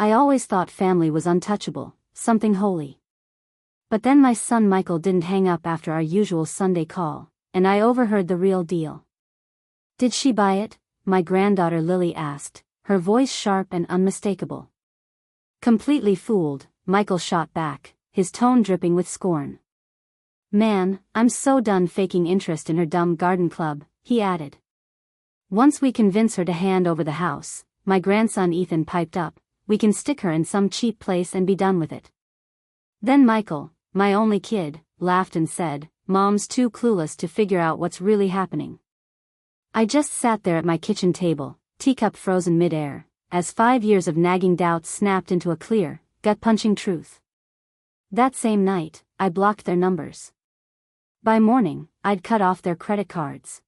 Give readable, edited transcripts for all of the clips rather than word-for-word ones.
I always thought family was untouchable, something holy. But then my son Michael didn't hang up after our usual Sunday call, and I overheard the real deal. "Did she buy it?" my granddaughter Lily asked, her voice sharp and unmistakable. Completely fooled, Michael shot back, his tone dripping with scorn. "Man, I'm so done faking interest in her dumb garden club," he added. "Once we convince her to hand over the house," my grandson Ethan piped up, "we can stick her in some cheap place and be done with it." Then Michael, my only kid, laughed and said, "Mom's too clueless to figure out what's really happening." I just sat there at my kitchen table, teacup frozen mid-air, as 5 years of nagging doubts snapped into a clear, gut-punching truth. That same night, I blocked their numbers. By morning, I'd cut off their credit cards.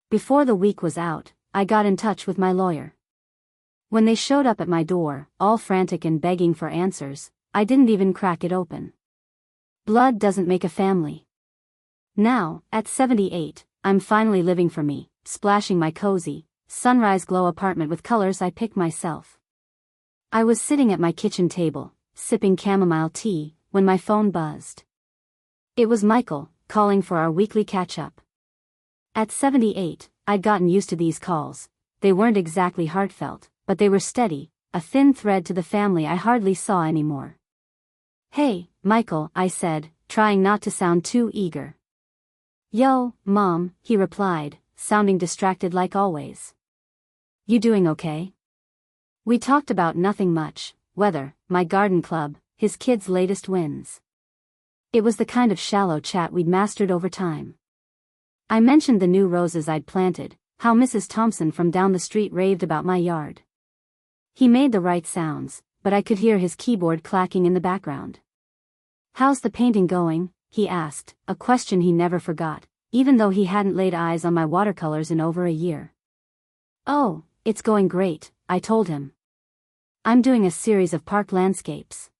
Before the week was out, I got in touch with my lawyer. When they showed up at my door, all frantic and begging for answers, I didn't even crack it open. Blood doesn't make a family. Now, at 78, I'm finally living for me, splashing my cozy, sunrise glow apartment with colors I pick myself. I was sitting at my kitchen table, sipping chamomile tea, when my phone buzzed. It was Michael, calling for our weekly catch-up. At 78, I'd gotten used to these calls. They weren't exactly heartfelt, but they were steady, a thin thread to the family I hardly saw anymore. "Hey, Michael," I said, trying not to sound too eager. "Yo, Mom," he replied, sounding distracted like always. "You doing okay?" We talked about nothing much: weather, my garden club, his kids' latest wins. It was the kind of shallow chat we'd mastered over time. I mentioned the new roses I'd planted, how Mrs. Thompson from down the street raved about my yard. He made the right sounds, but I could hear his keyboard clacking in the background. "How's the painting going?" he asked, a question he never forgot, even though he hadn't laid eyes on my watercolors in over a year. "Oh, it's going great," I told him. "I'm doing a series of park landscapes.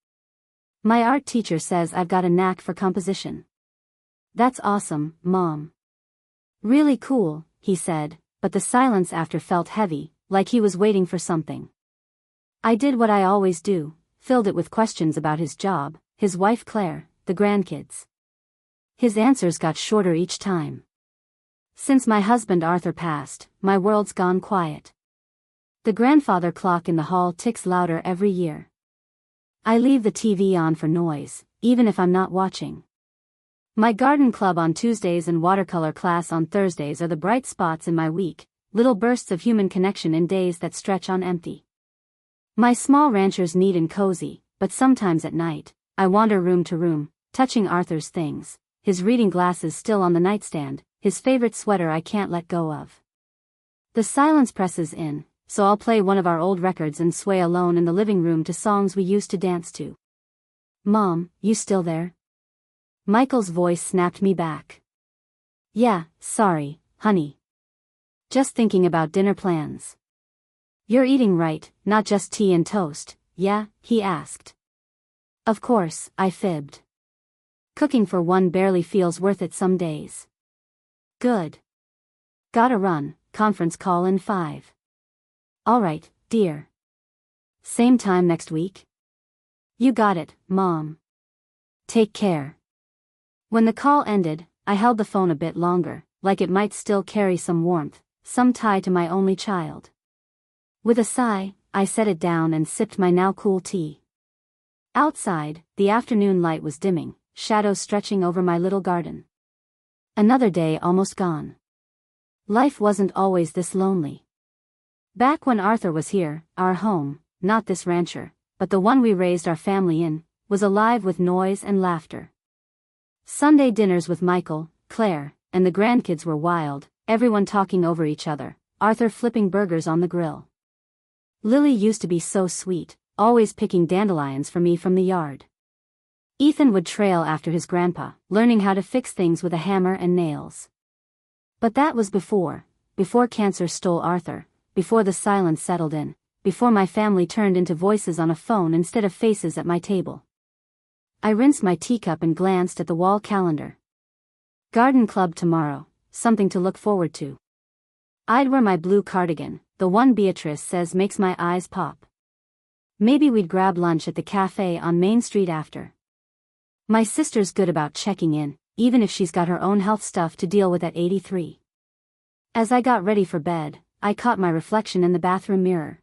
My art teacher says I've got a knack for composition." "That's awesome, Mom." "Really cool," he said, but the silence after felt heavy, like he was waiting for something. I did what I always do, filled it with questions about his job, his wife Claire, the grandkids. His answers got shorter each time. "Since my husband Arthur passed, my world's gone quiet. The grandfather clock in the hall ticks louder every year. I leave the TV on for noise, even if I'm not watching. My garden club on Tuesdays and watercolor class on Thursdays are the bright spots in my week, little bursts of human connection in days that stretch on empty. My small rancher's neat and cozy, but sometimes at night, I wander room to room, touching Arthur's things, his reading glasses still on the nightstand, his favorite sweater I can't let go of. The silence presses in, so I'll play one of our old records and sway alone in the living room to songs we used to dance to. "Mom, you still there?" Michael's voice snapped me back. "Yeah, sorry, honey. Just thinking about dinner plans." "You're eating right, not just tea and toast, yeah?" he asked. Of course, I fibbed. Cooking for one barely feels worth it some days. "Good. Gotta run, conference call in 5. "All right, dear. Same time next week?" "You got it, Mom. Take care." When the call ended, I held the phone a bit longer, like it might still carry some warmth, some tie to my only child. With a sigh, I set it down and sipped my now cool tea. Outside, the afternoon light was dimming, shadows stretching over my little garden. Another day almost gone. Life wasn't always this lonely. Back when Arthur was here, our home, not this rancher, but the one we raised our family in, was alive with noise and laughter. Sunday dinners with Michael, Claire, and the grandkids were wild, everyone talking over each other, Arthur flipping burgers on the grill. Lily used to be so sweet, always picking dandelions for me from the yard. Ethan would trail after his grandpa, learning how to fix things with a hammer and nails. But that was before cancer stole Arthur, before the silence settled in, before my family turned into voices on a phone instead of faces at my table. I rinsed my teacup and glanced at the wall calendar. Garden club tomorrow, something to look forward to. I'd wear my blue cardigan, the one Beatrice says makes my eyes pop. Maybe we'd grab lunch at the cafe on Main Street after. My sister's good about checking in, even if she's got her own health stuff to deal with at 83. As I got ready for bed, I caught my reflection in the bathroom mirror.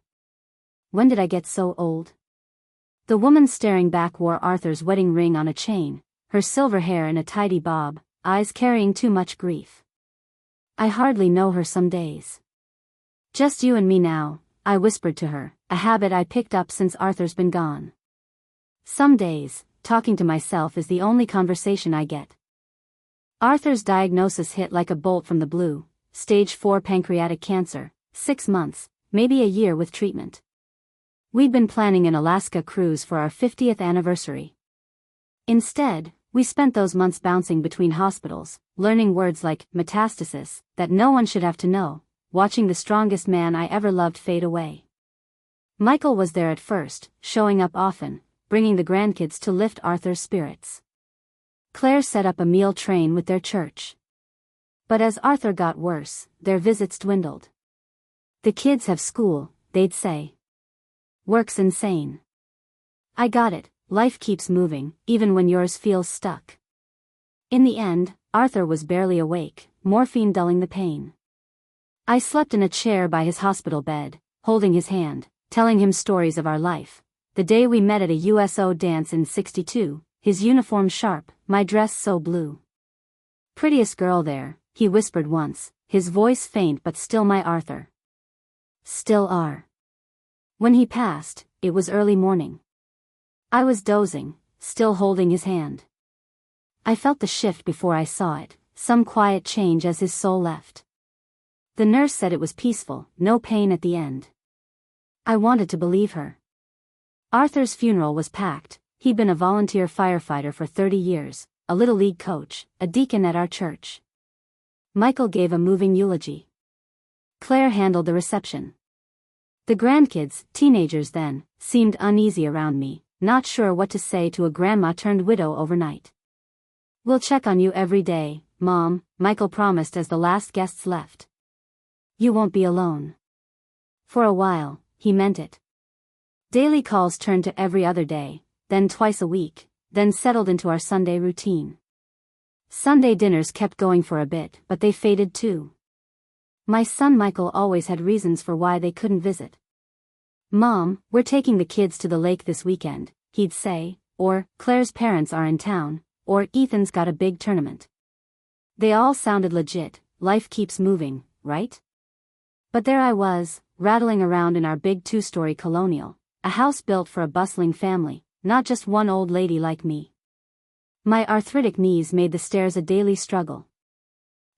When did I get so old? The woman staring back wore Arthur's wedding ring on a chain, her silver hair in a tidy bob, eyes carrying too much grief. I hardly know her some days. Just you and me now, I whispered to her, a habit I picked up since Arthur's been gone. Some days, talking to myself is the only conversation I get. Arthur's diagnosis hit like a bolt from the blue, stage 4 pancreatic cancer, 6 months, maybe a year with treatment. We'd been planning an Alaska cruise for our 50th anniversary. Instead, we spent those months bouncing between hospitals, learning words like metastasis, that no one should have to know, watching the strongest man I ever loved fade away. Michael was there at first, showing up often, bringing the grandkids to lift Arthur's spirits. Claire set up a meal train with their church. But as Arthur got worse, their visits dwindled. The kids have school, they'd say. Work's insane. I got it, life keeps moving, even when yours feels stuck. In the end, Arthur was barely awake, morphine dulling the pain. I slept in a chair by his hospital bed, holding his hand, telling him stories of our life. The day we met at a USO dance in '62, his uniform sharp, my dress so blue. Prettiest girl there, he whispered once, his voice faint but still my Arthur. Still are. When he passed, it was early morning. I was dozing, still holding his hand. I felt the shift before I saw it, some quiet change as his soul left. The nurse said it was peaceful, no pain at the end. I wanted to believe her. Arthur's funeral was packed. He'd been a volunteer firefighter for 30 years, a little league coach, a deacon at our church. Michael gave a moving eulogy. Claire handled the reception. The grandkids, teenagers then, seemed uneasy around me, not sure what to say to a grandma-turned-widow overnight. We'll check on you every day, Mom, Michael promised as the last guests left. You won't be alone. For a while, he meant it. Daily calls turned to every other day, then twice a week, then settled into our Sunday routine. Sunday dinners kept going for a bit, but they faded too. My son Michael always had reasons for why they couldn't visit. Mom, we're taking the kids to the lake this weekend, he'd say, or, Claire's parents are in town, or, Ethan's got a big tournament. They all sounded legit, life keeps moving, right? But there I was, rattling around in our big 2-story colonial, a house built for a bustling family, not just one old lady like me. My arthritic knees made the stairs a daily struggle.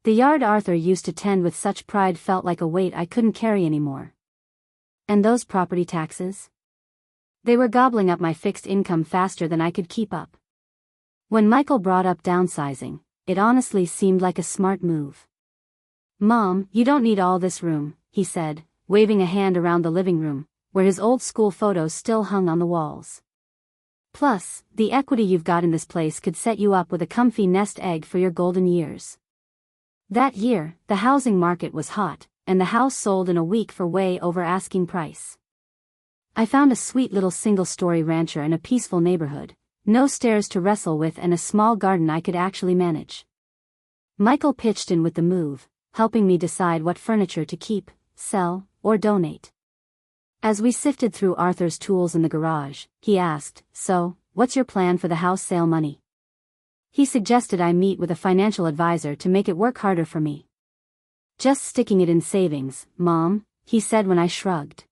The yard Arthur used to tend with such pride felt like a weight I couldn't carry anymore. And those property taxes? They were gobbling up my fixed income faster than I could keep up. When Michael brought up downsizing, it honestly seemed like a smart move. Mom, you don't need all this room, he said, waving a hand around the living room, where his old school photos still hung on the walls. Plus, the equity you've got in this place could set you up with a comfy nest egg for your golden years. That year, the housing market was hot, and the house sold in a week for way over asking price. I found a sweet little single-story rancher in a peaceful neighborhood, no stairs to wrestle with and a small garden I could actually manage. Michael pitched in with the move, helping me decide what furniture to keep, sell, or donate. As we sifted through Arthur's tools in the garage, he asked, "So, what's your plan for the house sale money?" He suggested I meet with a financial advisor to make it work harder for me. "Just sticking it in savings, Mom," he said when I shrugged.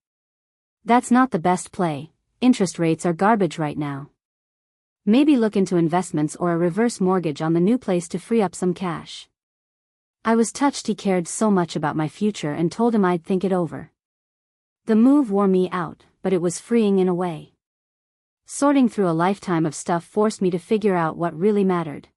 "That's not the best play, interest rates are garbage right now. Maybe look into investments or a reverse mortgage on the new place to free up some cash." I was touched he cared so much about my future and told him I'd think it over. The move wore me out, but it was freeing in a way. Sorting through a lifetime of stuff forced me to figure out what really mattered.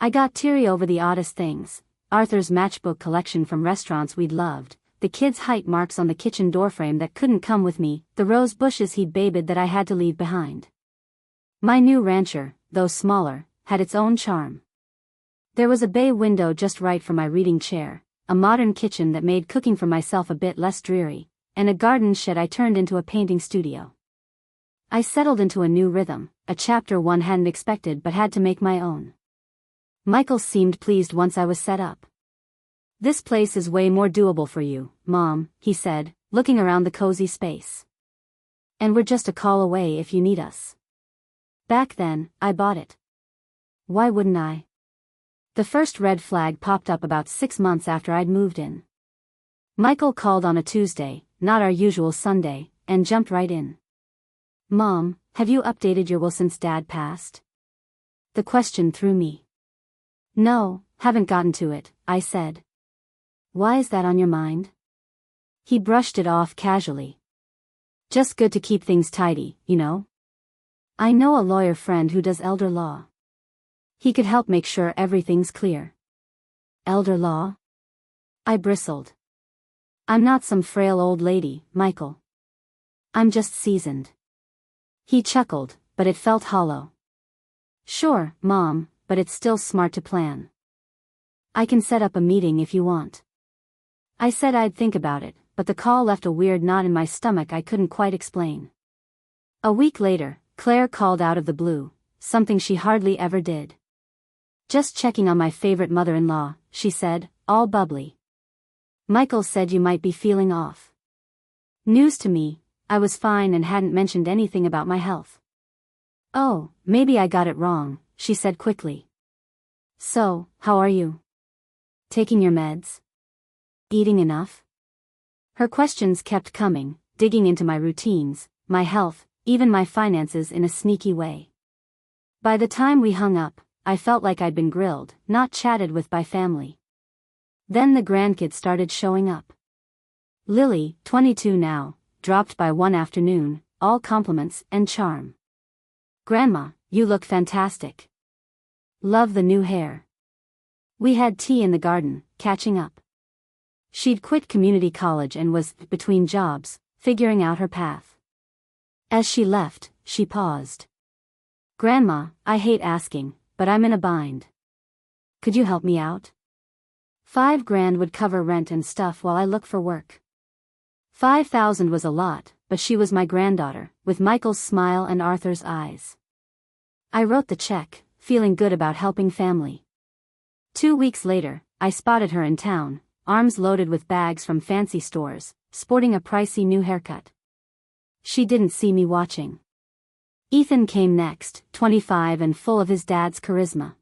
I got teary over the oddest things: Arthur's matchbook collection from restaurants we'd loved, the kids' height marks on the kitchen doorframe that couldn't come with me, the rose bushes he'd babied that I had to leave behind. My new rancher, though smaller, had its own charm. There was a bay window just right for my reading chair, a modern kitchen that made cooking for myself a bit less dreary, and a garden shed I turned into a painting studio. I settled into a new rhythm, a chapter one hadn't expected but had to make my own. Michael seemed pleased once I was set up. "This place is way more doable for you, Mom," he said, looking around the cozy space. "And we're just a call away if you need us." Back then, I bought it. Why wouldn't I? The first red flag popped up about 6 months after I'd moved in. Michael called on a Tuesday, not our usual Sunday, and jumped right in. "Mom, have you updated your will since Dad passed?" The question threw me. "No, haven't gotten to it," I said. "Why is that on your mind?" He brushed it off casually. "Just good to keep things tidy, you know? I know a lawyer friend who does elder law. He could help make sure everything's clear." "Elder law?" I bristled. "I'm not some frail old lady, Michael. I'm just seasoned." He chuckled, but it felt hollow. "Sure, Mom, but it's still smart to plan. I can set up a meeting if you want." I said I'd think about it, but the call left a weird knot in my stomach I couldn't quite explain. A week later, Claire called out of the blue, something she hardly ever did. "Just checking on my favorite mother-in-law," she said, all bubbly. "Michael said you might be feeling off." News to me, I was fine and hadn't mentioned anything about my health. "Oh, maybe I got it wrong," she said quickly. "So, how are you? Taking your meds? Eating enough?" Her questions kept coming, digging into my routines, my health, even my finances in a sneaky way. By the time we hung up, I felt like I'd been grilled, not chatted with by family. Then the grandkids started showing up. Lily, 22 now, dropped by one afternoon, all compliments and charm. "Grandma, you look fantastic. Love the new hair." We had tea in the garden, catching up. She'd quit community college and was, between jobs, figuring out her path. As she left, she paused. "Grandma, I hate asking, but I'm in a bind. Could you help me out? $5,000 would cover rent and stuff while I look for work." 5,000 was a lot, but she was my granddaughter, with Michael's smile and Arthur's eyes. I wrote the check, feeling good about helping family. 2 weeks later, I spotted her in town, arms loaded with bags from fancy stores, sporting a pricey new haircut. She didn't see me watching. Ethan came next, 25 and full of his dad's charisma.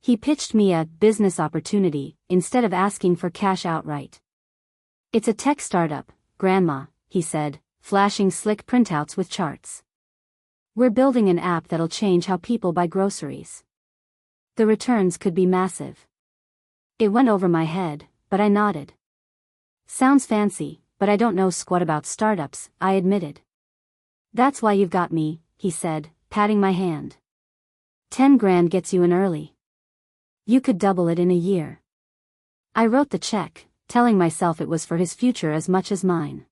He pitched me a business opportunity, instead of asking for cash outright. "It's a tech startup, Grandma," he said, flashing slick printouts with charts. "We're building an app that'll change how people buy groceries. The returns could be massive." It went over my head, but I nodded. "Sounds fancy, but I don't know squat about startups," I admitted. "That's why you've got me," he said, patting my hand. $10,000 gets you in early. You could double it in a year." I wrote the check, telling myself it was for his future as much as mine.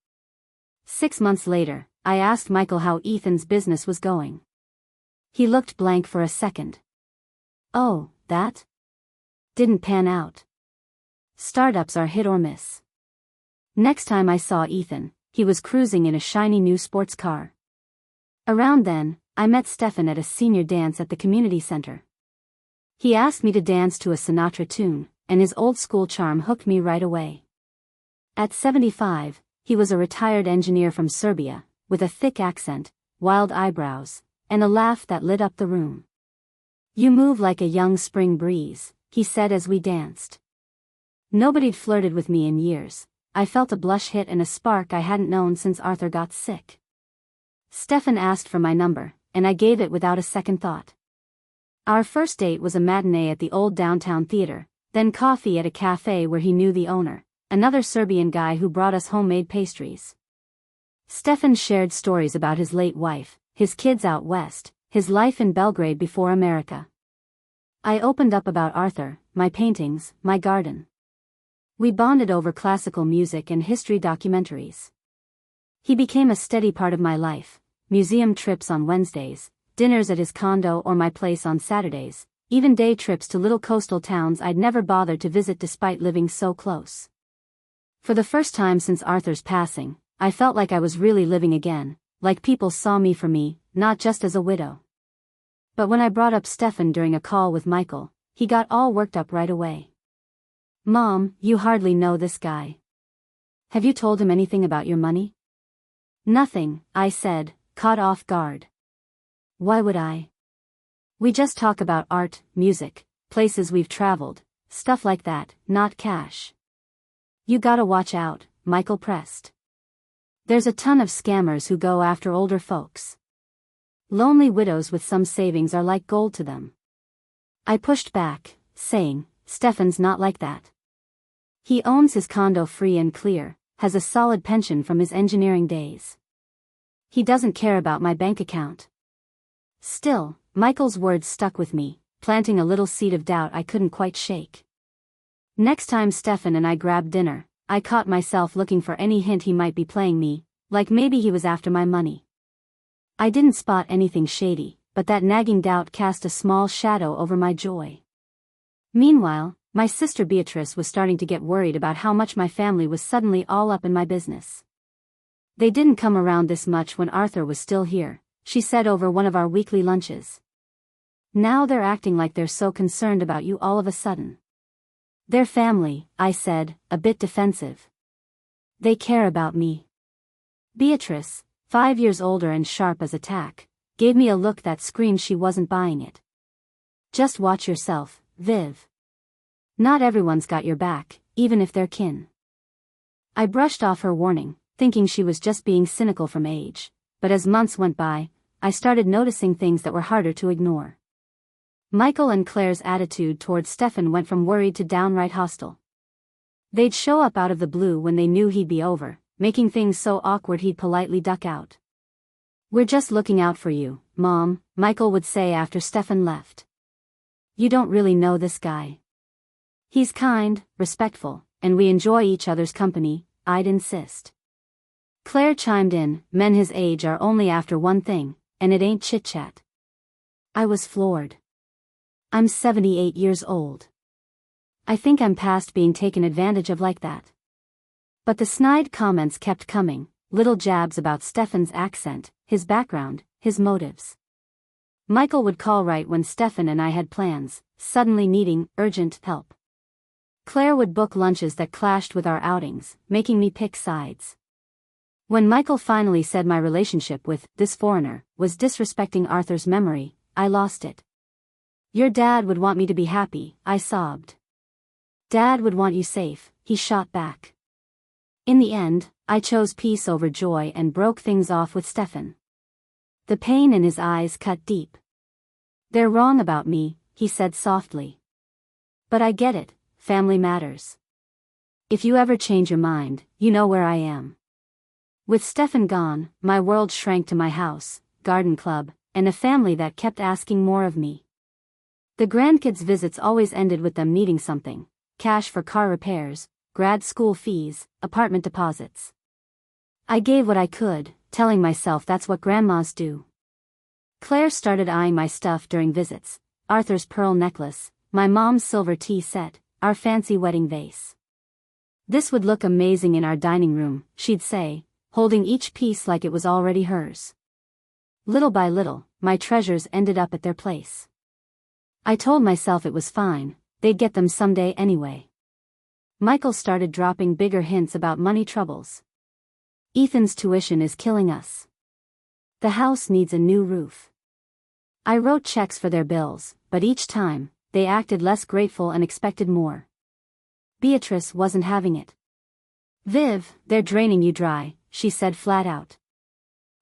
6 months later, I asked Michael how Ethan's business was going. He looked blank for a second. "Oh, that? Didn't pan out. Startups are hit or miss." Next time I saw Ethan, he was cruising in a shiny new sports car. Around then, I met Stefan at a senior dance at the community center. He asked me to dance to a Sinatra tune, and his old-school charm hooked me right away. At 75, he was a retired engineer from Serbia, with a thick accent, wild eyebrows, and a laugh that lit up the room. "You move like a young spring breeze," he said as we danced. Nobody'd flirted with me in years. I felt a blush hit and a spark I hadn't known since Arthur got sick. Stefan asked for my number, and I gave it without a second thought. Our first date was a matinee at the old downtown theater, then coffee at a cafe where he knew the owner, another Serbian guy who brought us homemade pastries. Stefan shared stories about his late wife, his kids out west, his life in Belgrade before America. I opened up about Arthur, my paintings, my garden. We bonded over classical music and history documentaries. He became a steady part of my life, museum trips on Wednesdays, dinners at his condo or my place on Saturdays, even day trips to little coastal towns I'd never bothered to visit despite living so close. For the first time since Arthur's passing, I felt like I was really living again, like people saw me for me, not just as a widow. But when I brought up Stefan during a call with Michael, he got all worked up right away. "Mom, you hardly know this guy. Have you told him anything about your money?" "Nothing," I said, caught off guard. "Why would I? We just talk about art, music, places we've traveled, stuff like that, not cash." "You gotta watch out," Michael pressed. "There's a ton of scammers who go after older folks. Lonely widows with some savings are like gold to them." I pushed back, saying, "Stefan's not like that. He owns his condo free and clear, has a solid pension from his engineering days. He doesn't care about my bank account." Still, Michael's words stuck with me, planting a little seed of doubt I couldn't quite shake. Next time Stefan and I grabbed dinner, I caught myself looking for any hint he might be playing me, like maybe he was after my money. I didn't spot anything shady, but that nagging doubt cast a small shadow over my joy. Meanwhile, my sister Beatrice was starting to get worried about how much my family was suddenly all up in my business. "They didn't come around this much when Arthur was still here," she said over one of our weekly lunches. "Now they're acting like they're so concerned about you all of a sudden." "They're family," I said, a bit defensive. "They care about me." Beatrice, 5 years older and sharp as a tack, gave me a look that screamed she wasn't buying it. "Just watch yourself, Viv. Not everyone's got your back, even if they're kin." I brushed off her warning, thinking she was just being cynical from age, but as months went by, I started noticing things that were harder to ignore. Michael and Claire's attitude toward Stefan went from worried to downright hostile. They'd show up out of the blue when they knew he'd be over, making things so awkward he'd politely duck out. "We're just looking out for you, Mom," Michael would say after Stefan left. "You don't really know this guy. He's kind, respectful, and we enjoy each other's company," I'd insist. Claire chimed in, "Men his age are only after one thing, and it ain't chit-chat." I was floored. I'm 78 years old. I think I'm past being taken advantage of like that. But the snide comments kept coming, little jabs about Stefan's accent, his background, his motives. Michael would call right when Stefan and I had plans, suddenly needing urgent help. Claire would book lunches that clashed with our outings, making me pick sides. When Michael finally said my relationship with this foreigner was disrespecting Arthur's memory, I lost it. "Your dad would want me to be happy," I sobbed. "Dad would want you safe," he shot back. In the end, I chose peace over joy and broke things off with Stefan. The pain in his eyes cut deep. "They're wrong about me," he said softly. "But I get it, family matters. If you ever change your mind, you know where I am." With Stefan gone, my world shrank to my house, garden club, and a family that kept asking more of me. The grandkids' visits always ended with them needing something: cash for car repairs, grad school fees, apartment deposits. I gave what I could, telling myself that's what grandmas do. Claire started eyeing my stuff during visits: Arthur's pearl necklace, my mom's silver tea set, our fancy wedding vase. "This would look amazing in our dining room," she'd say, holding each piece like it was already hers. Little by little, my treasures ended up at their place. I told myself it was fine, they'd get them someday anyway. Michael started dropping bigger hints about money troubles. "Ethan's tuition is killing us. The house needs a new roof." I wrote checks for their bills, but each time, they acted less grateful and expected more. Beatrice wasn't having it. "Viv, they're draining you dry," she said flat out.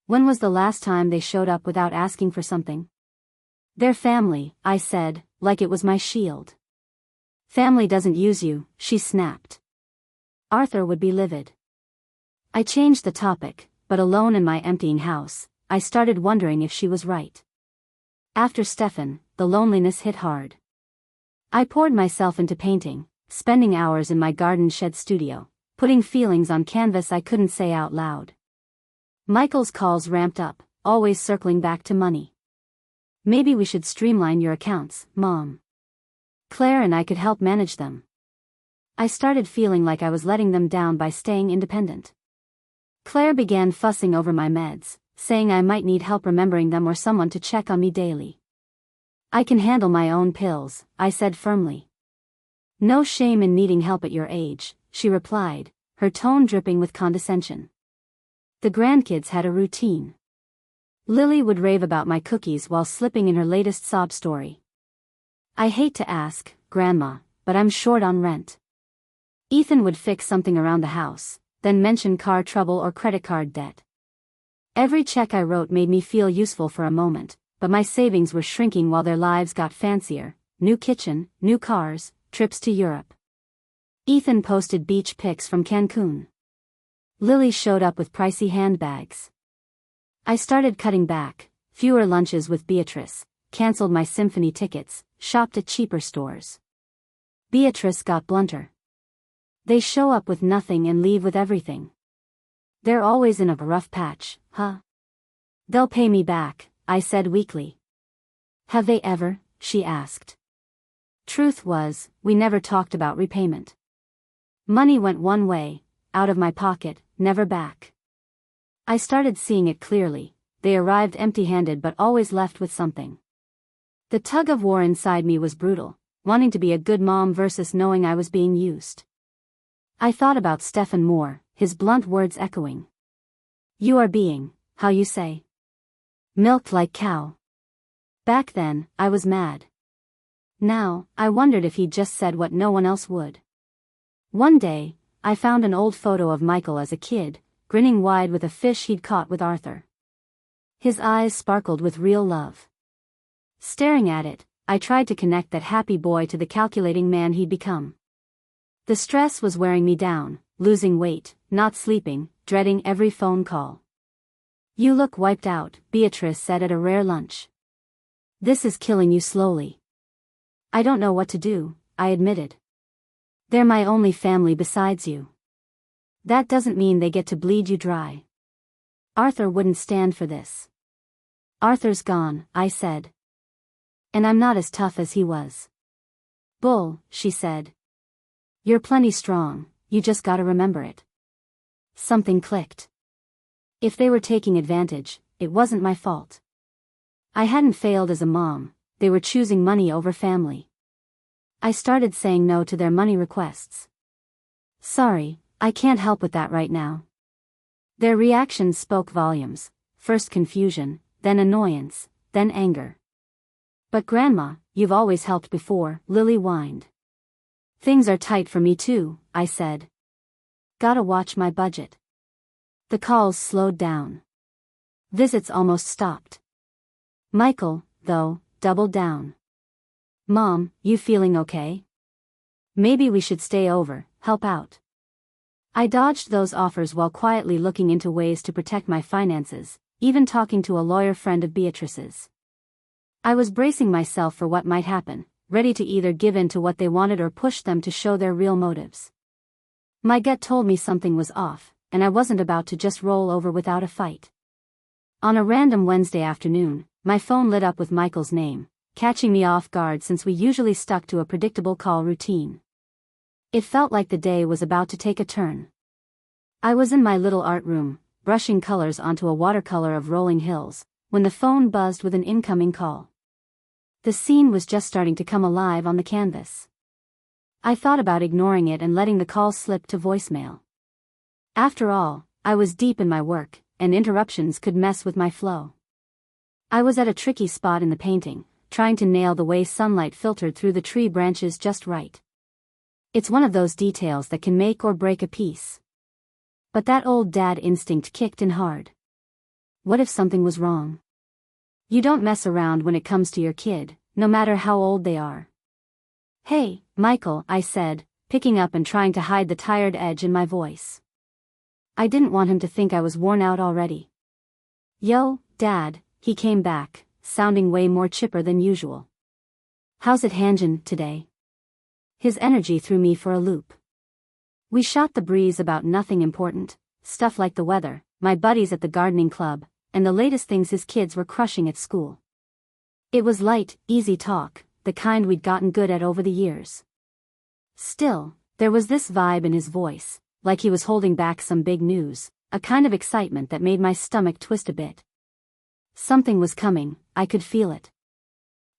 "When was the last time they showed up without asking for something?" "They're family," I said, like it was my shield. "Family doesn't use you," she snapped. Arthur would be livid. I changed the topic, but alone in my emptying house, I started wondering if she was right. After Stefan, the loneliness hit hard. I poured myself into painting, spending hours in my garden shed studio, putting feelings on canvas I couldn't say out loud. Michael's calls ramped up, always circling back to money. "Maybe we should streamline your accounts, Mom. Claire and I could help manage them." I started feeling like I was letting them down by staying independent. Claire began fussing over my meds, saying I might need help remembering them or someone to check on me daily. I can handle my own pills, I said firmly. No shame in needing help at your age, she replied, her tone dripping with condescension. The grandkids had a routine. Lily would rave about my cookies while slipping in her latest sob story. I hate to ask, Grandma, but I'm short on rent. Ethan would fix something around the house, then mention car trouble or credit card debt. Every check I wrote made me feel useful for a moment, but my savings were shrinking while their lives got fancier: new kitchen, new cars, trips to Europe. Ethan posted beach pics from Cancun. Lily showed up with pricey handbags. I started cutting back: fewer lunches with Beatrice, cancelled my symphony tickets, shopped at cheaper stores. Beatrice got blunter. They show up with nothing and leave with everything. They're always in a rough patch, huh? They'll pay me back, I said weakly. Have they ever? She asked. Truth was, we never talked about repayment. Money went one way, out of my pocket, never back. I started seeing it clearly: they arrived empty-handed but always left with something. The tug of war inside me was brutal, wanting to be a good mom versus knowing I was being used. I thought about Stefan more, his blunt words echoing. You are being, how you say, milked like cow. Back then, I was mad. Now, I wondered if he'd just said what no one else would. One day, I found an old photo of Michael as a kid, grinning wide with a fish he'd caught with Arthur. His eyes sparkled with real love. Staring at it, I tried to connect that happy boy to the calculating man he'd become. The stress was wearing me down: losing weight, not sleeping, dreading every phone call. You look wiped out, Beatrice said at a rare lunch. This is killing you slowly. I don't know what to do, I admitted. They're my only family besides you. That doesn't mean they get to bleed you dry. Arthur wouldn't stand for this. Arthur's gone, I said. And I'm not as tough as he was. Bull, she said. You're plenty strong, you just gotta remember it. Something clicked. If they were taking advantage, it wasn't my fault. I hadn't failed as a mom, they were choosing money over family. I started saying no to their money requests. Sorry, I can't help with that right now. Their reactions spoke volumes: first confusion, then annoyance, then anger. But Grandma, you've always helped before, Lily whined. Things are tight for me too, I said. Gotta watch my budget. The calls slowed down. Visits almost stopped. Michael, though, doubled down. Mom, you feeling okay? Maybe we should stay over, help out. I dodged those offers while quietly looking into ways to protect my finances, even talking to a lawyer friend of Beatrice's. I was bracing myself for what might happen, ready to either give in to what they wanted or push them to show their real motives. My gut told me something was off, and I wasn't about to just roll over without a fight. On a random Wednesday afternoon, my phone lit up with Michael's name, catching me off guard since we usually stuck to a predictable call routine. It felt like the day was about to take a turn. I was in my little art room, brushing colors onto a watercolor of rolling hills, when the phone buzzed with an incoming call. The scene was just starting to come alive on the canvas. I thought about ignoring it and letting the call slip to voicemail. After all, I was deep in my work, and interruptions could mess with my flow. I was at a tricky spot in the painting, trying to nail the way sunlight filtered through the tree branches just right. It's one of those details that can make or break a piece. But that old dad instinct kicked in hard. What if something was wrong? You don't mess around when it comes to your kid, no matter how old they are. Hey, Michael, I said, picking up and trying to hide the tired edge in my voice. I didn't want him to think I was worn out already. Yo, Dad, he came back, sounding way more chipper than usual. How's it hangin' today? His energy threw me for a loop. We shot the breeze about nothing important, stuff like the weather, my buddies at the gardening club, and the latest things his kids were crushing at school. It was light, easy talk, the kind we'd gotten good at over the years. Still, there was this vibe in his voice, like he was holding back some big news, a kind of excitement that made my stomach twist a bit. Something was coming, I could feel it.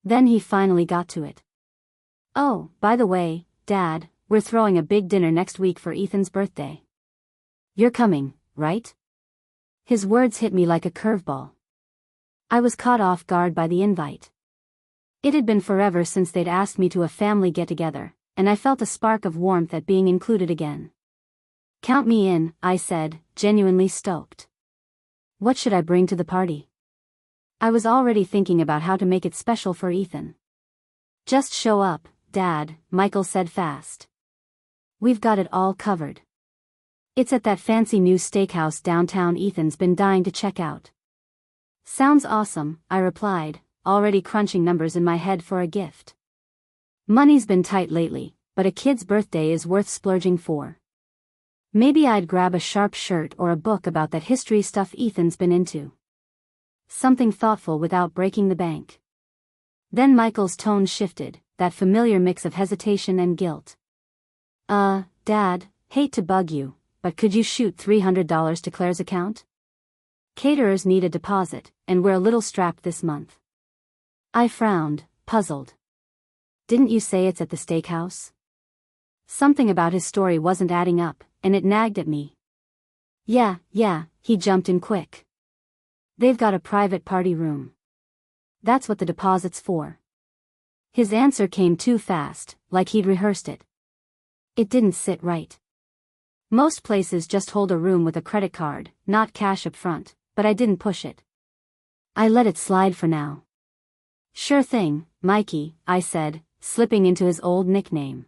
Then he finally got to it. "Oh, by the way, Dad, we're throwing a big dinner next week for Ethan's birthday. You're coming, right?" His words hit me like a curveball. I was caught off guard by the invite. It had been forever since they'd asked me to a family get-together, and I felt a spark of warmth at being included again. "Count me in," I said, genuinely stoked. What should I bring to the party? I was already thinking about how to make it special for Ethan. "Just show up, Dad," Michael said fast. "We've got it all covered. It's at that fancy new steakhouse downtown Ethan's been dying to check out." "Sounds awesome," I replied, already crunching numbers in my head for a gift. Money's been tight lately, but a kid's birthday is worth splurging for. Maybe I'd grab a sharp shirt or a book about that history stuff Ethan's been into. Something thoughtful without breaking the bank. Then Michael's tone shifted, that familiar mix of hesitation and guilt. Dad, hate to bug you, but could you shoot $300 to Claire's account? Caterers need a deposit, and we're a little strapped this month." I frowned, puzzled. "Didn't you say it's at the steakhouse?" Something about his story wasn't adding up, and it nagged at me. Yeah, he jumped in quick. "They've got a private party room. That's what the deposit's for." His answer came too fast, like he'd rehearsed it. It didn't sit right. Most places just hold a room with a credit card, not cash up front, but I didn't push it. I let it slide for now. "Sure thing, Mikey," I said, slipping into his old nickname.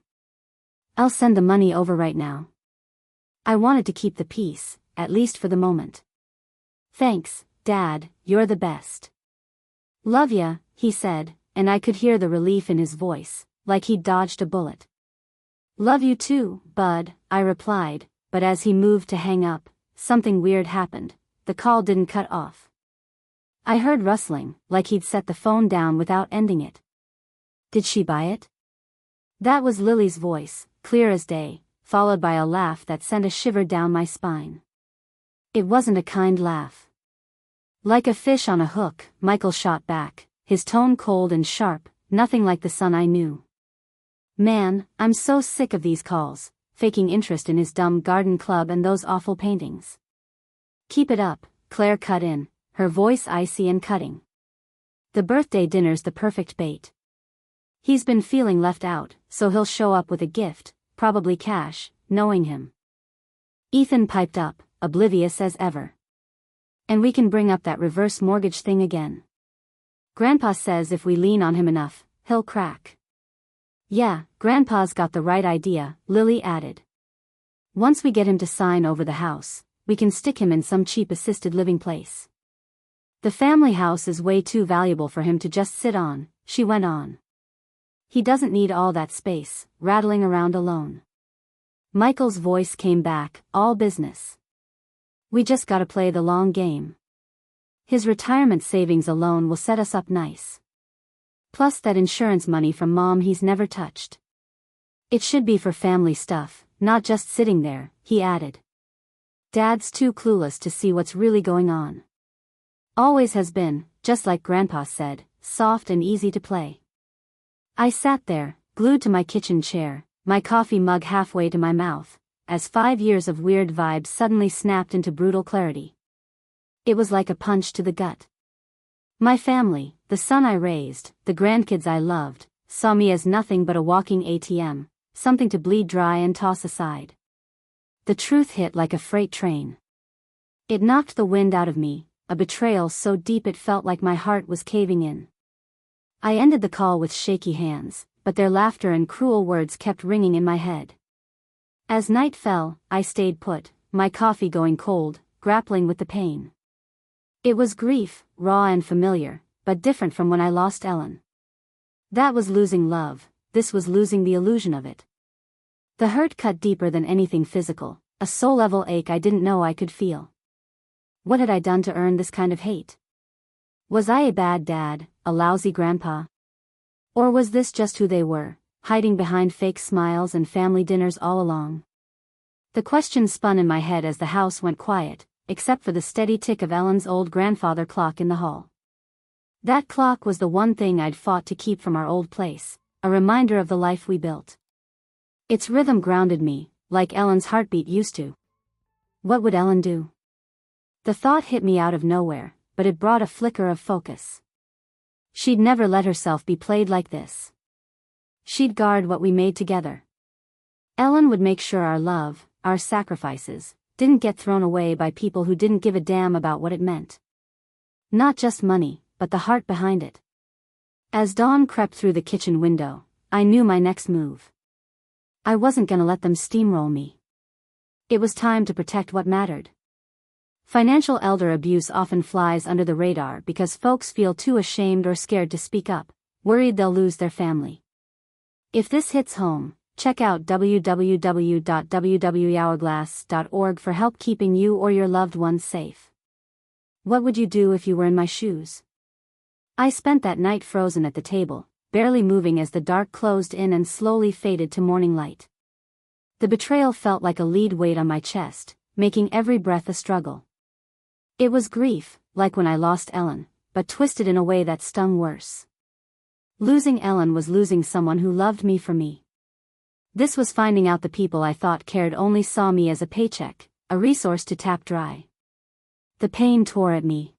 "I'll send the money over right now." I wanted to keep the peace, at least for the moment. "Thanks, Dad, you're the best." "Love ya," he said, and I could hear the relief in his voice, like he'd dodged a bullet. "Love you too, bud," I replied, but as he moved to hang up, something weird happened. The call didn't cut off. I heard rustling, like he'd set the phone down without ending it. "Did she buy it?" That was Lily's voice, clear as day, followed by a laugh that sent a shiver down my spine. It wasn't a kind laugh. Like a fish on a hook, Michael shot back, his tone cold and sharp, nothing like the son I knew. "Man, I'm so sick of these calls," faking interest in his dumb garden club and those awful paintings. "Keep it up," Claire cut in, her voice icy and cutting. "The birthday dinner's the perfect bait. He's been feeling left out, so he'll show up with a gift, probably cash, knowing him." Ethan piped up, oblivious as ever. "And we can bring up that reverse mortgage thing again. Grandpa says if we lean on him enough, he'll crack." "Yeah, Grandpa's got the right idea," Lily added. "Once we get him to sign over the house, we can stick him in some cheap assisted living place. The family house is way too valuable for him to just sit on," she went on. "He doesn't need all that space, rattling around alone." Michael's voice came back, all business. "We just gotta play the long game. His retirement savings alone will set us up nice. Plus that insurance money from Mom he's never touched. It should be for family stuff, not just sitting there," he added. "Dad's too clueless to see what's really going on. Always has been, just like Grandpa said, soft and easy to play." I sat there, glued to my kitchen chair, my coffee mug halfway to my mouth, as 5 years of weird vibes suddenly snapped into brutal clarity. It was like a punch to the gut. My family, the son I raised, the grandkids I loved, saw me as nothing but a walking ATM, something to bleed dry and toss aside. The truth hit like a freight train. It knocked the wind out of me, a betrayal so deep it felt like my heart was caving in. I ended the call with shaky hands, but their laughter and cruel words kept ringing in my head. As night fell, I stayed put, my coffee going cold, grappling with the pain. It was grief, raw and familiar, but different from when I lost Ellen. That was losing love, this was losing the illusion of it. The hurt cut deeper than anything physical, a soul-level ache I didn't know I could feel. What had I done to earn this kind of hate? Was I a bad dad, a lousy grandpa? Or was this just who they were, hiding behind fake smiles and family dinners all along? The question spun in my head as the house went quiet, except for the steady tick of Ellen's old grandfather clock in the hall. That clock was the one thing I'd fought to keep from our old place, a reminder of the life we built. Its rhythm grounded me, like Ellen's heartbeat used to. What would Ellen do? The thought hit me out of nowhere, but it brought a flicker of focus. She'd never let herself be played like this. She'd guard what we made together. Ellen would make sure our love, our sacrifices, didn't get thrown away by people who didn't give a damn about what it meant. Not just money, but the heart behind it. As dawn crept through the kitchen window, I knew my next move. I wasn't gonna let them steamroll me. It was time to protect what mattered. Financial elder abuse often flies under the radar because folks feel too ashamed or scared to speak up, worried they'll lose their family. If this hits home, check out www.www.hourglass.org for help keeping you or your loved ones safe. What would you do if you were in my shoes? I spent that night frozen at the table, barely moving as the dark closed in and slowly faded to morning light. The betrayal felt like a lead weight on my chest, making every breath a struggle. It was grief, like when I lost Ellen, but twisted in a way that stung worse. Losing Ellen was losing someone who loved me for me. This was finding out the people I thought cared only saw me as a paycheck, a resource to tap dry. The pain tore at me.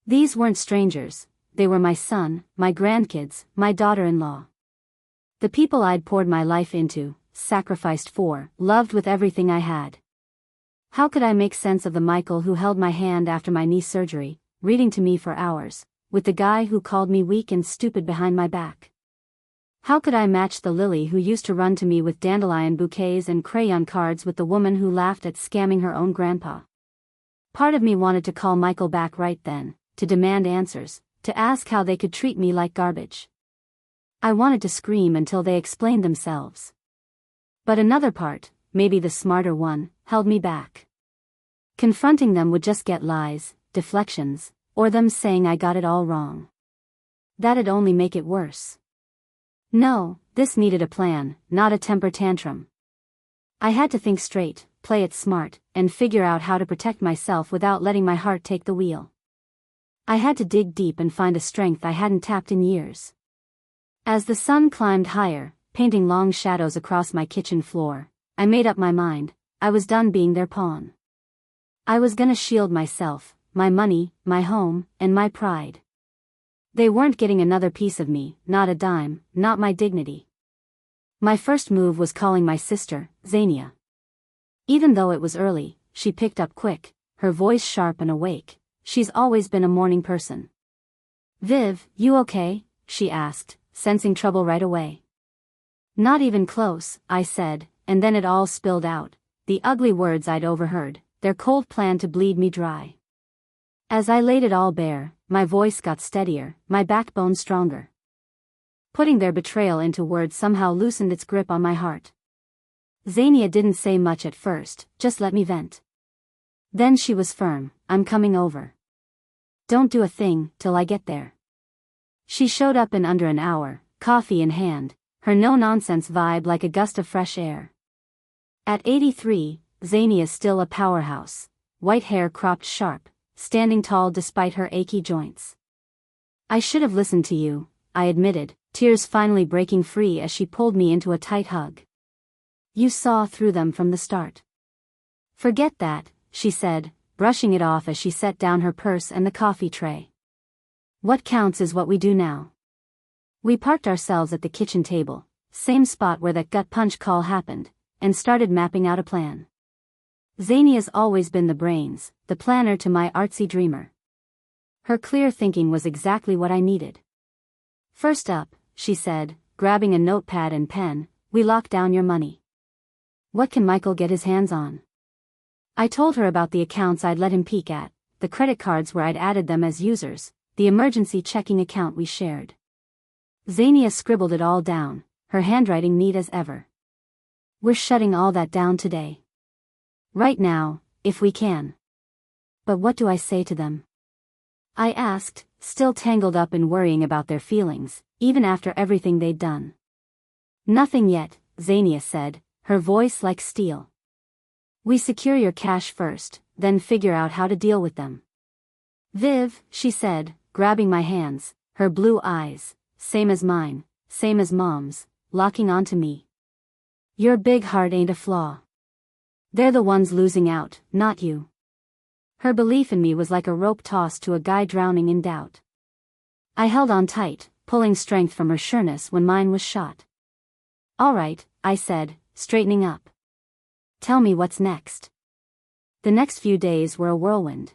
These weren't strangers, they were my son, my grandkids, my daughter-in-law. The people I'd poured my life into, sacrificed for, loved with everything I had. How could I make sense of the Michael who held my hand after my knee surgery, reading to me for hours, with the guy who called me weak and stupid behind my back? How could I match the Lily who used to run to me with dandelion bouquets and crayon cards with the woman who laughed at scamming her own grandpa? Part of me wanted to call Michael back right then, to demand answers, to ask how they could treat me like garbage. I wanted to scream until they explained themselves. But another part, maybe the smarter one, held me back. Confronting them would just get lies, deflections, or them saying I got it all wrong. That'd only make it worse. No, this needed a plan, not a temper tantrum. I had to think straight, play it smart, and figure out how to protect myself without letting my heart take the wheel. I had to dig deep and find a strength I hadn't tapped in years. As the sun climbed higher, painting long shadows across my kitchen floor, I made up my mind, I was done being their pawn. I was gonna shield myself, my money, my home, and my pride. They weren't getting another piece of me, not a dime, not my dignity. My first move was calling my sister, Xania. Even though it was early, she picked up quick, her voice sharp and awake. She's always been a morning person. "Viv, you okay?" she asked, sensing trouble right away. "Not even close," I said, and then it all spilled out, the ugly words I'd overheard, their cold plan to bleed me dry. As I laid it all bare, my voice got steadier, my backbone stronger. Putting their betrayal into words somehow loosened its grip on my heart. Xania didn't say much at first, just let me vent. Then she was firm, "I'm coming over. Don't do a thing, till I get there." She showed up in under an hour, coffee in hand, her no-nonsense vibe like a gust of fresh air. At 83, Xania's still a powerhouse, white hair cropped sharp, standing tall despite her achy joints. "I should have listened to you," I admitted, tears finally breaking free as she pulled me into a tight hug. "You saw through them from the start." "Forget that," she said, brushing it off as she set down her purse and the coffee tray. "What counts is what we do now." We parked ourselves at the kitchen table, same spot where that gut punch call happened, and started mapping out a plan. Xania's always been the brains, the planner to my artsy dreamer. Her clear thinking was exactly what I needed. "First up," she said, grabbing a notepad and pen, "we lock down your money. What can Michael get his hands on?" I told her about the accounts I'd let him peek at, the credit cards where I'd added them as users, the emergency checking account we shared. Xania scribbled it all down, her handwriting neat as ever. "We're shutting all that down today. Right now, if we can." "But what do I say to them?" I asked, still tangled up in worrying about their feelings, even after everything they'd done. "Nothing yet," Xania said, her voice like steel. We secure your cash first, then figure out how to deal with them. Viv, she said, grabbing my hands, her blue eyes, same as mine, same as Mom's, locking onto me. Your big heart ain't a flaw. They're the ones losing out, not you. Her belief in me was like a rope tossed to a guy drowning in doubt. I held on tight, pulling strength from her sureness when mine was shot. All right, I said, straightening up. Tell me what's next. The next few days were a whirlwind.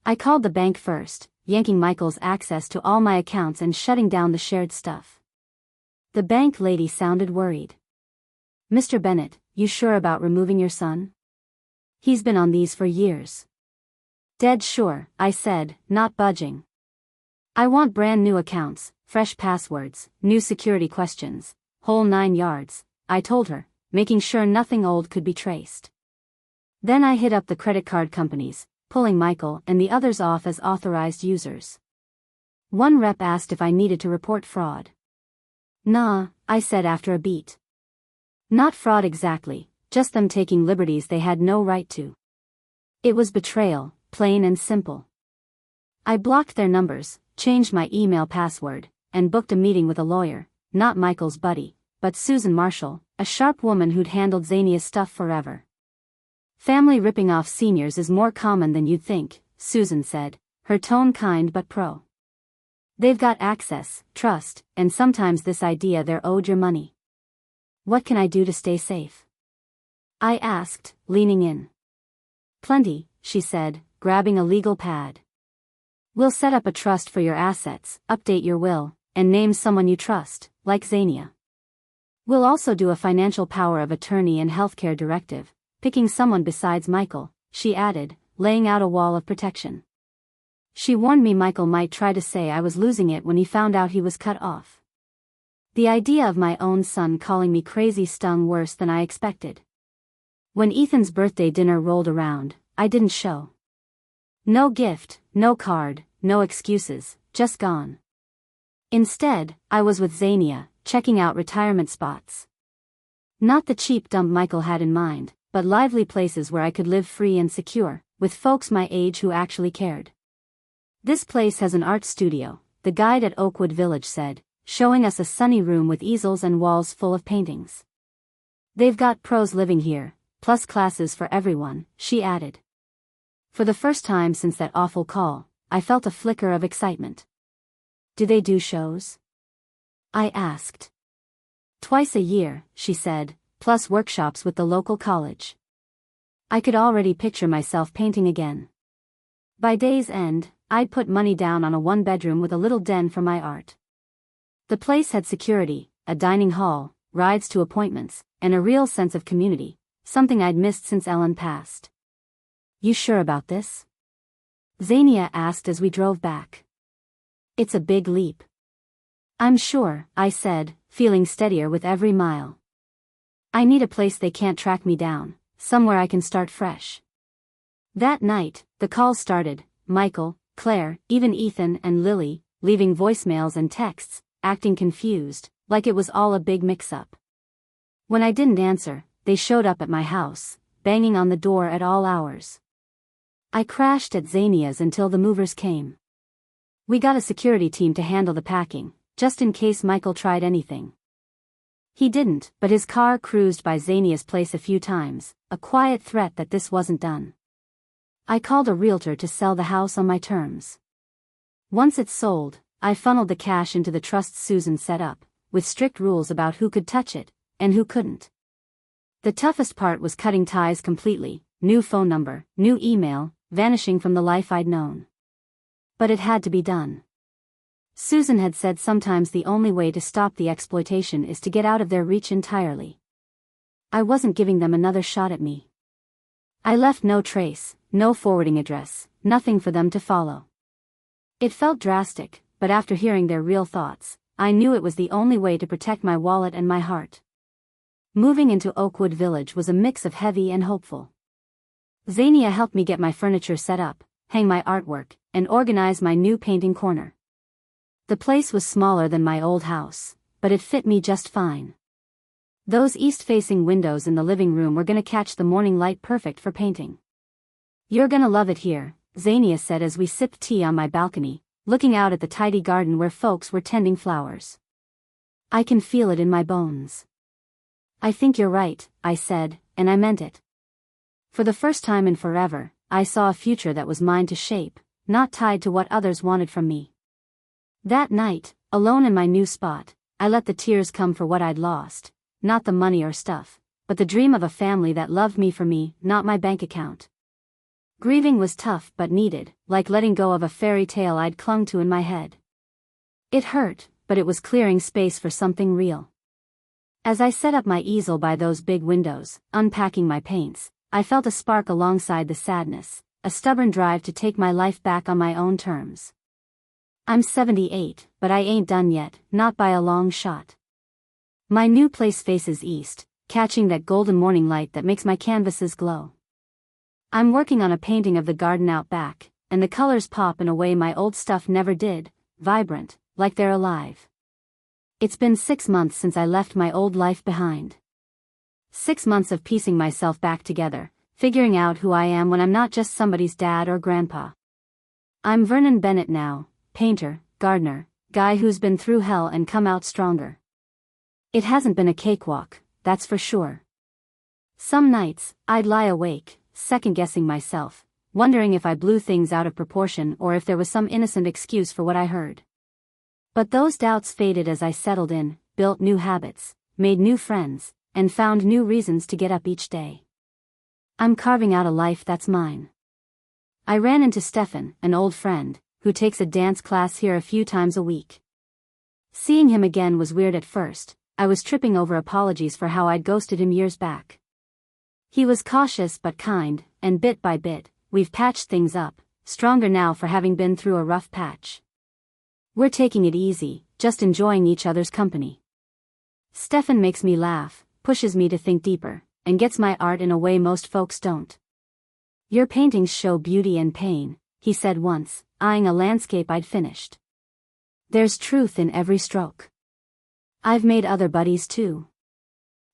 I called the bank first, yanking Michael's access to all my accounts and shutting down the shared stuff. The bank lady sounded worried. Mr. Bennett, you sure about removing your son? He's been on these for years. Dead sure, I said, not budging. I want brand new accounts, fresh passwords, new security questions, whole 9 yards, I told her, making sure nothing old could be traced. Then I hit up the credit card companies, pulling Michael and the others off as authorized users. One rep asked if I needed to report fraud. Nah, I said after a beat. Not fraud exactly, just them taking liberties they had no right to. It was betrayal, plain and simple. I blocked their numbers, changed my email password, and booked a meeting with a lawyer, not Michael's buddy, but Susan Marshall, a sharp woman who'd handled Xania's stuff forever. Family ripping off seniors is more common than you'd think, Susan said, her tone kind but pro. They've got access, trust, and sometimes this idea they're owed your money. What can I do to stay safe? I asked, leaning in. Plenty, she said, grabbing a legal pad. We'll set up a trust for your assets, update your will, and name someone you trust, like Xania. We'll also do a financial power of attorney and healthcare directive, picking someone besides Michael, she added, laying out a wall of protection. She warned me Michael might try to say I was losing it when he found out he was cut off. The idea of my own son calling me crazy stung worse than I expected. When Ethan's birthday dinner rolled around, I didn't show. No gift, no card, no excuses, just gone. Instead, I was with Xania, checking out retirement spots. Not the cheap dump Michael had in mind, but lively places where I could live free and secure, with folks my age who actually cared. This place has an art studio, the guide at Oakwood Village said, showing us a sunny room with easels and walls full of paintings. They've got pros living here, plus classes for everyone, she added. For the first time since that awful call, I felt a flicker of excitement. Do they do shows? I asked. Twice a year, she said, plus workshops with the local college. I could already picture myself painting again. By day's end, I'd put money down on a one-bedroom with a little den for my art. The place had security, a dining hall, rides to appointments, and a real sense of community, something I'd missed since Ellen passed. You sure about this? Xania asked as we drove back. It's a big leap. I'm sure, I said, feeling steadier with every mile. I need a place they can't track me down, somewhere I can start fresh. That night, the calls started, Michael, Claire, even Ethan and Lily, leaving voicemails and texts, acting confused, like it was all a big mix-up. When I didn't answer, they showed up at my house, banging on the door at all hours. I crashed at Xania's until the movers came. We got a security team to handle the packing, just in case Michael tried anything. He didn't, but his car cruised by Xania's place a few times, a quiet threat that this wasn't done. I called a realtor to sell the house on my terms. Once it's sold, I funneled the cash into the trust Susan set up, with strict rules about who could touch it, and who couldn't. The toughest part was cutting ties completely, new phone number, new email, vanishing from the life I'd known. But it had to be done. Susan had said sometimes the only way to stop the exploitation is to get out of their reach entirely. I wasn't giving them another shot at me. I left no trace, no forwarding address, nothing for them to follow. It felt drastic, but after hearing their real thoughts, I knew it was the only way to protect my wallet and my heart. Moving into Oakwood Village was a mix of heavy and hopeful. Xania helped me get my furniture set up, hang my artwork, and organize my new painting corner. The place was smaller than my old house, but it fit me just fine. Those east-facing windows in the living room were gonna catch the morning light perfect for painting. "You're gonna love it here," Xenia said as we sipped tea on my balcony, looking out at the tidy garden where folks were tending flowers. "I can feel it in my bones." "I think you're right," I said, and I meant it. For the first time in forever, I saw a future that was mine to shape, not tied to what others wanted from me. That night, alone in my new spot, I let the tears come for what I'd lost, not the money or stuff, but the dream of a family that loved me for me, not my bank account. Grieving was tough but needed, like letting go of a fairy tale I'd clung to in my head. It hurt, but it was clearing space for something real. As I set up my easel by those big windows, unpacking my paints, I felt a spark alongside the sadness, a stubborn drive to take my life back on my own terms. I'm 78, but I ain't done yet, not by a long shot. My new place faces east, catching that golden morning light that makes my canvases glow. I'm working on a painting of the garden out back, and the colors pop in a way my old stuff never did, vibrant, like they're alive. It's been 6 months since I left my old life behind. 6 months of piecing myself back together, figuring out who I am when I'm not just somebody's dad or grandpa. I'm Vernon Bennett now, painter, gardener, guy who's been through hell and come out stronger. It hasn't been a cakewalk, that's for sure. Some nights, I'd lie awake, second-guessing myself, wondering if I blew things out of proportion or if there was some innocent excuse for what I heard. But those doubts faded as I settled in, built new habits, made new friends, and found new reasons to get up each day. I'm carving out a life that's mine. I ran into Stefan, an old friend, who takes a dance class here a few times a week. Seeing him again was weird at first. I was tripping over apologies for how I'd ghosted him years back. He was cautious but kind, and bit by bit, we've patched things up, stronger now for having been through a rough patch. We're taking it easy, just enjoying each other's company. Stefan makes me laugh, pushes me to think deeper, and gets my art in a way most folks don't. "Your paintings show beauty and pain," he said once, eyeing a landscape I'd finished. "There's truth in every stroke." I've made other buddies too.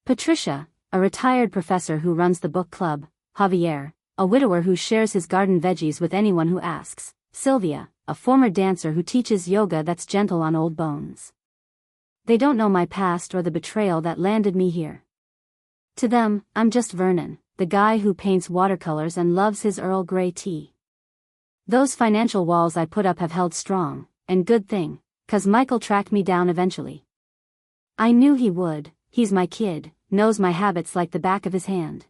Patricia, a retired professor who runs the book club, Javier, a widower who shares his garden veggies with anyone who asks, Sylvia, a former dancer who teaches yoga that's gentle on old bones. They don't know my past or the betrayal that landed me here. To them, I'm just Vernon, the guy who paints watercolors and loves his Earl Grey tea. Those financial walls I put up have held strong, and good thing, 'cause Michael tracked me down eventually. I knew he would. He's my kid, knows my habits like the back of his hand.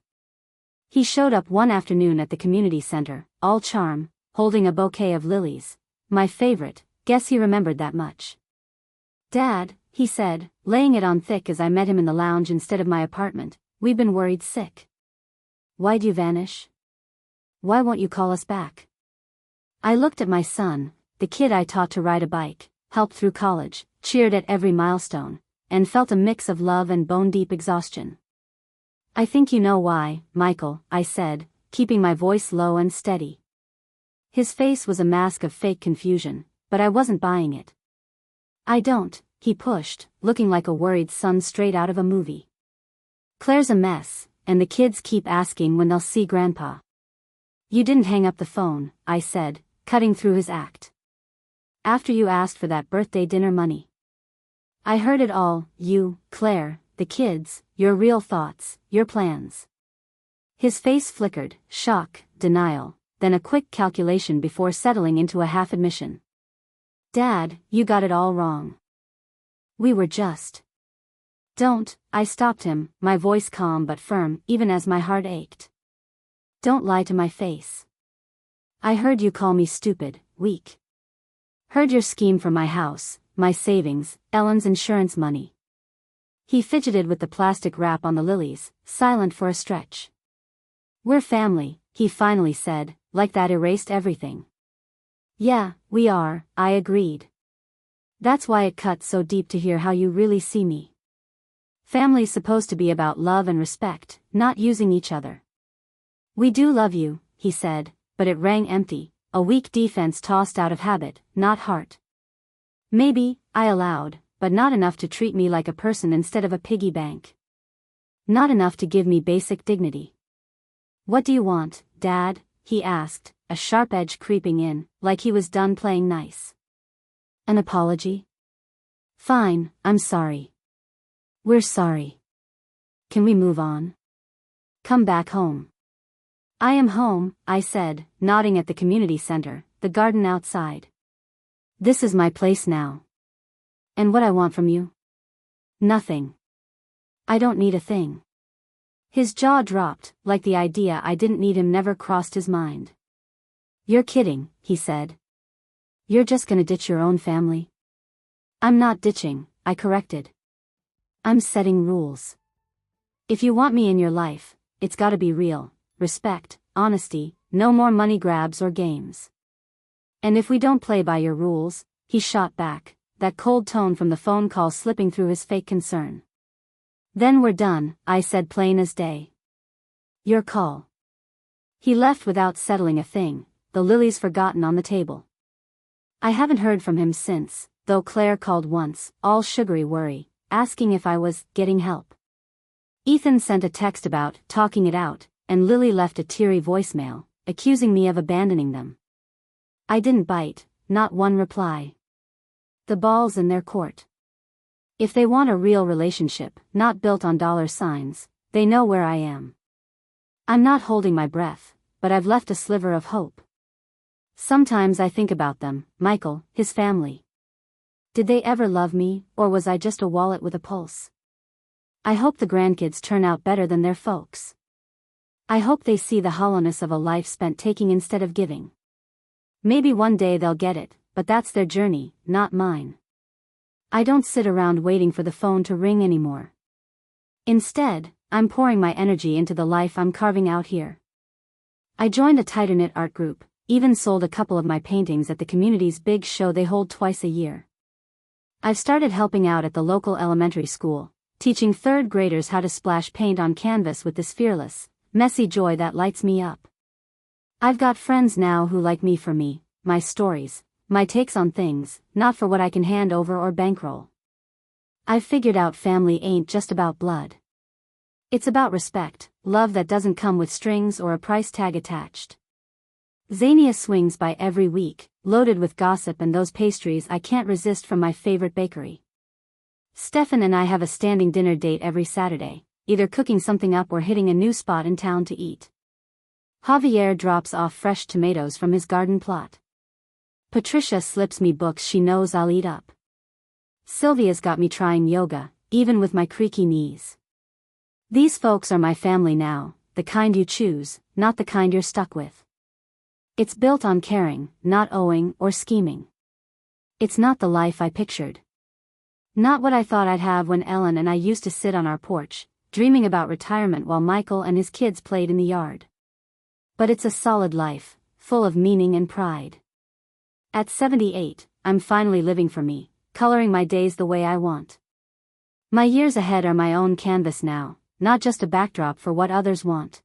He showed up one afternoon at the community center, all charm, holding a bouquet of lilies. My favorite, guess he remembered that much. "Dad," he said, laying it on thick as I met him in the lounge instead of my apartment, "we've been worried sick." "Why'd you vanish? Why won't you call us back?" I looked at my son, the kid I taught to ride a bike, helped through college, cheered at every milestone, and felt a mix of love and bone-deep exhaustion. "I think you know why, Michael," I said, keeping my voice low and steady. His face was a mask of fake confusion, but I wasn't buying it. "I don't," he pushed, looking like a worried son straight out of a movie. "Claire's a mess, and the kids keep asking when they'll see Grandpa." "You didn't hang up the phone," I said, cutting through his act. "After you asked for that birthday dinner money. I heard it all, you, Claire, the kids, your real thoughts, your plans." His face flickered, shock, denial, then a quick calculation before settling into a half admission. "Dad, you got it all wrong. We were just..." "Don't," I stopped him, my voice calm but firm, even as my heart ached. "Don't lie to my face. I heard you call me stupid, weak. Heard your scheme for my house, my savings, Ellen's insurance money." He fidgeted with the plastic wrap on the lilies, silent for a stretch. "We're family," he finally said, like that erased everything. "Yeah, we are," I agreed. "That's why it cut so deep to hear how you really see me. Family's supposed to be about love and respect, not using each other." "We do love you," he said, but it rang empty, a weak defense tossed out of habit, not heart. "Maybe," I allowed, "but not enough to treat me like a person instead of a piggy bank." Not enough to give me basic dignity. What do you want, Dad? He asked, a sharp edge creeping in, like he was done playing nice. An apology? Fine, I'm sorry. We're sorry. Can we move on? Come back home. I am home, I said, nodding at the community center, the garden outside. This is my place now. And what I want from you? Nothing. I don't need a thing. His jaw dropped, like the idea I didn't need him never crossed his mind. You're kidding, he said. You're just gonna ditch your own family? I'm not ditching, I corrected. I'm setting rules. If you want me in your life, it's gotta be real, respect, honesty, no more money grabs or games. And if we don't play by your rules, he shot back, that cold tone from the phone call slipping through his fake concern. Then we're done, I said plain as day. Your call. He left without settling a thing, the lilies forgotten on the table. I haven't heard from him since, though Claire called once, all sugary worry, asking if I was getting help. Ethan sent a text about talking it out, and Lily left a teary voicemail, accusing me of abandoning them. I didn't bite, not one reply. The ball's in their court. If they want a real relationship, not built on dollar signs, they know where I am. I'm not holding my breath, but I've left a sliver of hope. Sometimes I think about them, Michael, his family. Did they ever love me, or was I just a wallet with a pulse? I hope the grandkids turn out better than their folks. I hope they see the hollowness of a life spent taking instead of giving. Maybe one day they'll get it, but that's their journey, not mine. I don't sit around waiting for the phone to ring anymore. Instead, I'm pouring my energy into the life I'm carving out here. I joined a tighter-knit art group, even sold a couple of my paintings at the community's big show they hold twice a year. I've started helping out at the local elementary school, teaching third graders how to splash paint on canvas with this fearless, messy joy that lights me up. I've got friends now who like me for me, my stories, my takes on things, not for what I can hand over or bankroll. I've figured out family ain't just about blood. It's about respect, love that doesn't come with strings or a price tag attached. Xania swings by every week, loaded with gossip and those pastries I can't resist from my favorite bakery. Stefan and I have a standing dinner date every Saturday, either cooking something up or hitting a new spot in town to eat. Javier drops off fresh tomatoes from his garden plot. Patricia slips me books she knows I'll eat up. Sylvia's got me trying yoga, even with my creaky knees. These folks are my family now, the kind you choose, not the kind you're stuck with. It's built on caring, not owing or scheming. It's not the life I pictured. Not what I thought I'd have when Ellen and I used to sit on our porch, dreaming about retirement while Michael and his kids played in the yard. But it's a solid life, full of meaning and pride. At 78, I'm finally living for me, coloring my days the way I want. My years ahead are my own canvas now, not just a backdrop for what others want.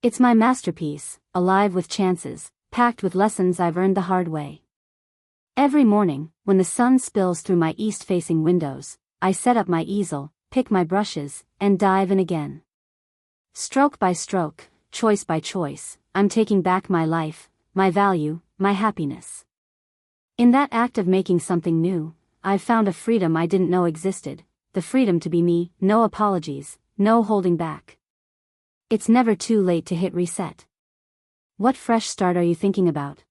It's my masterpiece, alive with chances, packed with lessons I've earned the hard way. Every morning, when the sun spills through my east-facing windows, I set up my easel, pick my brushes, and dive in again. Stroke by stroke, choice by choice, I'm taking back my life, my value, my happiness. In that act of making something new, I've found a freedom I didn't know existed, the freedom to be me, no apologies, no holding back. It's never too late to hit reset. What fresh start are you thinking about?